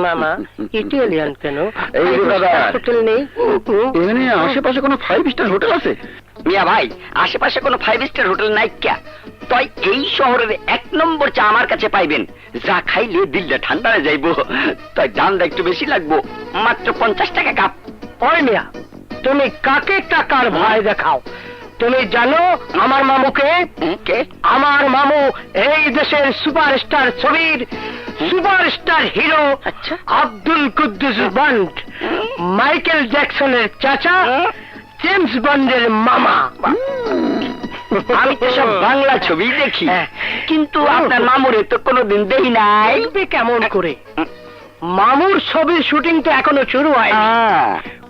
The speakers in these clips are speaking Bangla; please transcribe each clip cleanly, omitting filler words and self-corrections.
মামা ইটালিয়ান কেন? এই যে দাদা, হোটেল নেই? এখানে আশেপাশে কোনো 5 স্টার হোটেল আছে? মিয়া ভাই, আশেপাশে কোনো 5 স্টার হোটেল নাই ক্যা? তাই এই শহরের 1 নম্বর চা আমার কাছে পাইবেন, যা খাইলে দিলটা ঠান্ডা হয়ে যাইবো। তাই দামটা একটু বেশি লাগবো, মাত্র 50 টাকা কাপ। ওই মিয়া, তুমি কাকে টাকার ভয় দেখাও? তুমি জানো আমার মামুকে? কে? আমার মামু এই দেশের সুপারস্টার ছবির সুপারস্টার হিরো আচ্ছা। আব্দুল কুদ্দুস বন্ড, মাইকেল জ্যাকসনের চাচা, জেমস বন্ডের মামা। আমি তো সব বাংলা ছবি দেখি, কিন্তু আপনার মামুরে তো কোনোদিন দেখি নাই। দেখবে কেমন করে? মামুর ছবির শুটিং তো এখনো শুরু হয়নি,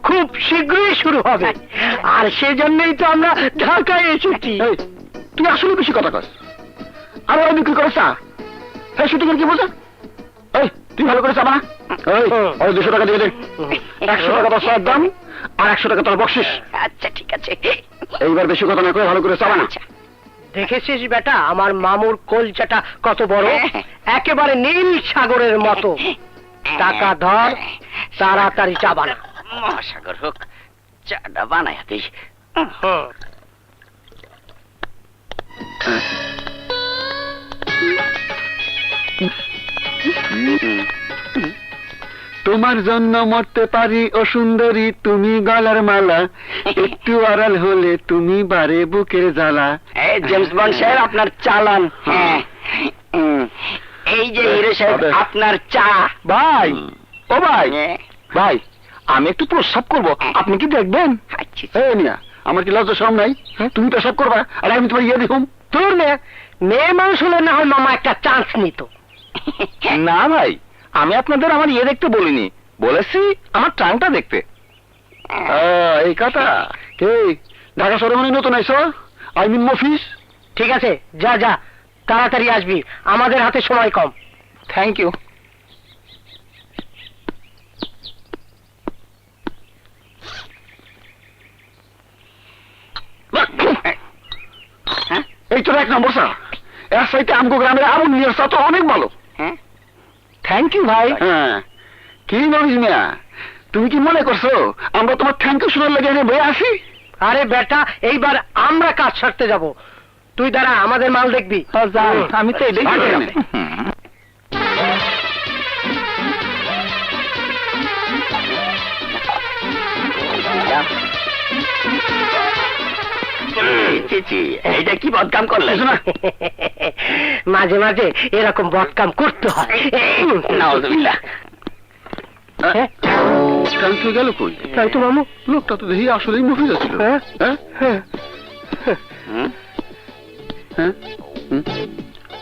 খুব শীঘ্রই শুরু হবে। আর সেজন্যই তো আমরা ঢাকায় এসেছি। এই, তুই আসলে বেশি কথা কস। আর ওরা বিক্রি করে চা, হ্যাঁ শুটিং এর কি বোঝা? এই, তুই ভালো করে চাবা না? এই, ওই 200 টাকা দিয়ে দে। 100 টাকা তোর চায়ের দাম, আর 100 টাকা তোর বকশিস। আচ্ছা ঠিক আছে। এইবার বেশি কথা না করে ভালো করে চাবা না। দেখেছিস বেটা আমার মামুর কলচাটা কত বড়, একেবারে নীল সাগরের মতো। টাকা ধর, তাড়াতাড়ি চা বানা। মহাসাগর হোক, চাটা বানায় দেই। তোমার জন্য মরতে পারি ও সুন্দরী, তুমি গলার মালা, একটু আড়াল হলে তুমি বারে বুকের জ্বালা। এই জেমস বন্ড সাহেব, আপনার চালান। হ্যাঁ, এই যে হিরো সাহেব, আপনার চা। ভাই, ও ভাই, হ্যাঁ। ভাই আমি একটু প্রস্রাব করব, আপনি কি দেখবেন? আচ্ছা। এই মিয়া, আমার কি লজ্জা শরম নাই? তুমি পেশাব করবা আর আমি তোমার ইয়ে দেখুম? তোর মেয়ে মানুষ হলে না হয় মামা একটা চান্স নিত। না ভাই, আমি আপনাদের আমার ইয়ে দেখতে বলিনি, বলেছি আমার ট্রাঙ্কটা দেখতে। এই কথা। এই ঢাকা শহরে মানে নতুন আইছো? আই মিন মফিস। ঠিক আছে, যা যা, তাড়াতাড়ি আসবি, আমাদের হাতে সময় কম। Thank you. এই তোর 1 নম্বর চা, এর সাইতে আমগো গ্রামের আবুল মিয়ার চা তো অনেক ভালো। হ্যাঁ, থ্যাংক ইউ ভাই। হ্যাঁ, কি নবীজ মিয়া, তুমি কি মনে করছো আমরা তোমার থ্যাংক ইউ শোনার লাগে এনে বয়ে আসি? আরে বেটা, এইবার আমরা কাজ ছাড়তে যাব, তুই দাঁড়া, আমাদের মাল দেখবি। আমি তো এটাই জানি। এইটা কি বদকাম করলে? মাঝে মাঝে এরকম বদকাম করতে হয়। নাউজুবিল্লাহ। থ্যাংক ইউ গেল কই? তাই তো মামু, লোকটা তো দেখি আসলেই মফিজ ছিল। হ্যাঁ হ্যাঁ হ্যাঁ হ্যাঁ।